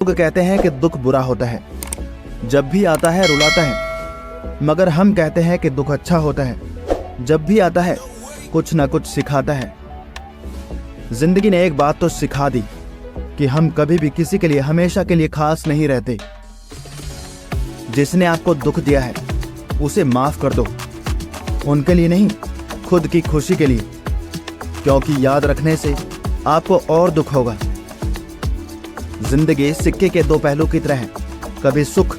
लोग कहते हैं कि दुख बुरा होता है, जब भी आता है रुलाता है, मगर हम कहते हैं कि दुख अच्छा होता है, जब भी आता है कुछ ना कुछ सिखाता है। जिंदगी ने एक बात तो सिखा दी कि हम कभी भी किसी के लिए हमेशा के लिए खास नहीं रहते। जिसने आपको दुख दिया है उसे माफ कर दो, उनके लिए नहीं, खुद की खुशी के लिए, क्योंकि याद रखने से आपको और दुख होगा। जिंदगी सिक्के के दो पहलू की तरह है, कभी सुख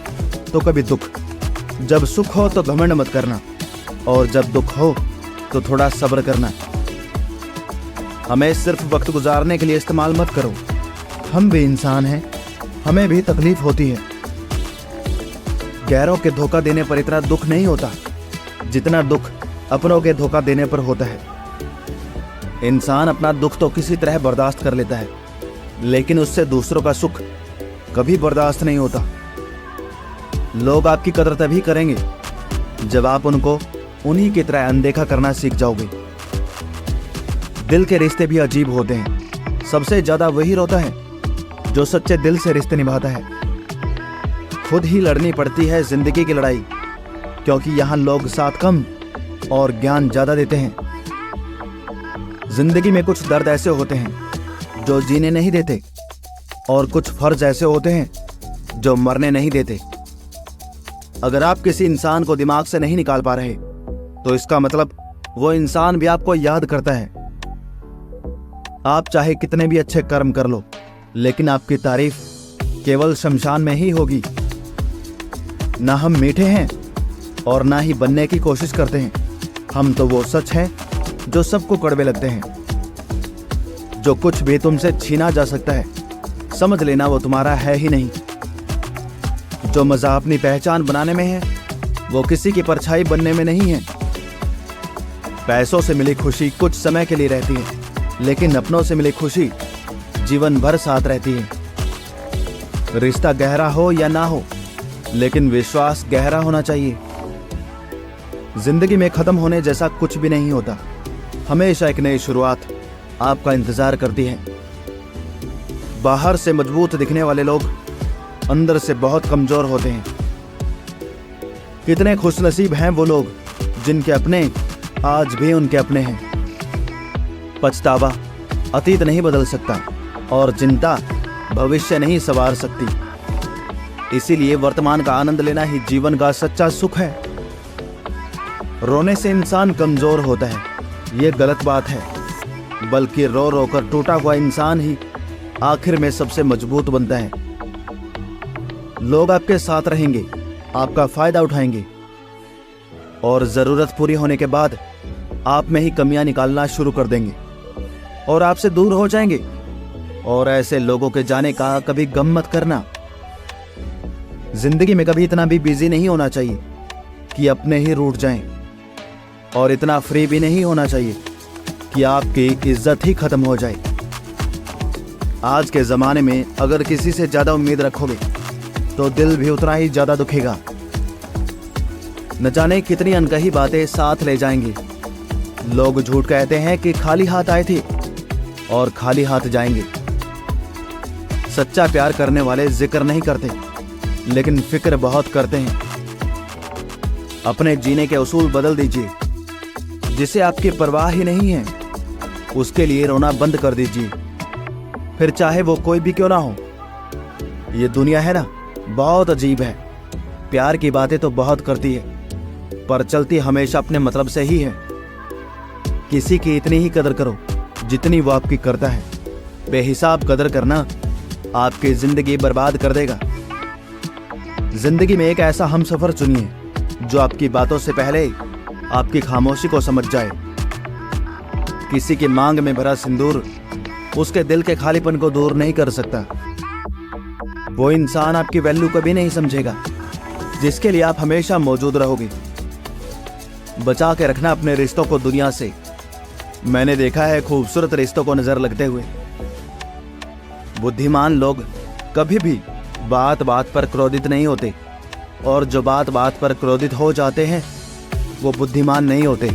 तो कभी दुख। जब सुख हो तो घमंड मत करना, और जब दुख हो तो थोड़ा सब्र करना। हमें सिर्फ वक्त गुजारने के लिए इस्तेमाल मत करो। हम भी इंसान हैं, हमें भी तकलीफ होती है। गैरों के धोखा देने पर इतना दुख नहीं होता जितना दुख अपनों के धोखा देने पर होता है। इंसान अपना दुख तो किसी तरह बर्दाश्त कर लेता है, लेकिन उससे दूसरों का सुख कभी बर्दाश्त नहीं होता। लोग आपकी कदर तभी करेंगे जब आप उनको उन्हीं की तरह अनदेखा करना सीख जाओगे। दिल के रिश्ते भी अजीब होते हैं। सबसे ज्यादा वही रोता है जो सच्चे दिल से रिश्ते निभाता है। खुद ही लड़नी पड़ती है जिंदगी की लड़ाई, क्योंकि यहाँ लोग साथ कम और ज्ञान ज्यादा देते हैं। जिंदगी में कुछ दर्द ऐसे होते हैं जो जीने नहीं देते, और कुछ फर्ज ऐसे होते हैं जो मरने नहीं देते। अगर आप किसी इंसान को दिमाग से नहीं निकाल पा रहे तो इसका मतलब वो इंसान भी आपको याद करता है। आप चाहे कितने भी अच्छे कर्म कर लो, लेकिन आपकी तारीफ केवल शमशान में ही होगी। ना हम मीठे हैं और ना ही बनने की कोशिश करते हैं। हम तो वो सच हैं जो सबको कड़वे लगते हैं। जो कुछ भी तुमसे छीना जा सकता है, समझ लेना वो तुम्हारा है ही नहीं। जो मजा अपनी पहचान बनाने में है, वो किसी की परछाई बनने में नहीं है। पैसों से मिली खुशी कुछ समय के लिए रहती है, लेकिन अपनों से मिली खुशी जीवन भर साथ रहती है। रिश्ता गहरा हो या ना हो, लेकिन विश्वास गहरा होना चाहिए। जिंदगी में खत्म होने जैसा कुछ भी नहीं होता। हमेशा एक नई शुरुआत आपका इंतजार करती है। बाहर से मजबूत दिखने वाले लोग अंदर से बहुत कमजोर होते हैं। कितने खुशनसीब हैं वो लोग जिनके अपने आज भी उनके अपने हैं। पछतावा अतीत नहीं बदल सकता, और चिंता भविष्य नहीं संवार सकती। इसीलिए वर्तमान का आनंद लेना ही जीवन का सच्चा सुख है। रोने से इंसान कमजोर होता है, ये गलत बात है। बल्कि रो रो कर टूटा हुआ इंसान ही आखिर में सबसे मजबूत बनता है। लोग आपके साथ रहेंगे, आपका फायदा उठाएंगे, और जरूरत पूरी होने के बाद आप में ही कमियां निकालना शुरू कर देंगे और आपसे दूर हो जाएंगे। और ऐसे लोगों के जाने का कभी गम मत करना। जिंदगी में कभी इतना भी बिजी नहीं होना चाहिए कि अपने ही रूठ जाएं, और इतना फ्री भी नहीं होना चाहिए कि आपकी इज्जत ही खत्म हो जाए। आज के जमाने में अगर किसी से ज्यादा उम्मीद रखोगे तो दिल भी उतना ही ज्यादा दुखेगा। न जाने कितनी अनकही बातें साथ ले जाएंगी। लोग झूठ कहते हैं कि खाली हाथ आए थे और खाली हाथ जाएंगे। सच्चा प्यार करने वाले जिक्र नहीं करते, लेकिन फिक्र बहुत करते हैं। अपने जीने के उसूल बदल दीजिए। जिसे आपकी परवाह ही नहीं है, उसके लिए रोना बंद कर दीजिए, फिर चाहे वो कोई भी क्यों ना हो। ये दुनिया है ना, बहुत अजीब है। प्यार की बातें तो बहुत करती है, पर चलती हमेशा अपने मतलब से ही है। किसी की इतनी ही कदर करो जितनी वो आपकी करता है। बेहिसाब कदर करना आपकी जिंदगी बर्बाद कर देगा। जिंदगी में एक ऐसा हमसफर चुनिए जो आपकी बातों से पहले आपकी खामोशी को समझ जाए। किसी की मांग में भरा सिंदूर उसके दिल के खालीपन को दूर नहीं कर सकता। वो इंसान आपकी वैल्यू कभी नहीं समझेगा जिसके लिए आप हमेशा मौजूद रहोगे। बचा के रखना अपने रिश्तों को दुनिया से। मैंने देखा है खूबसूरत रिश्तों को नजर लगते हुए। बुद्धिमान लोग कभी भी बात बात पर क्रोधित नहीं होते, और जो बात बात पर क्रोधित हो जाते हैं वो बुद्धिमान नहीं होते।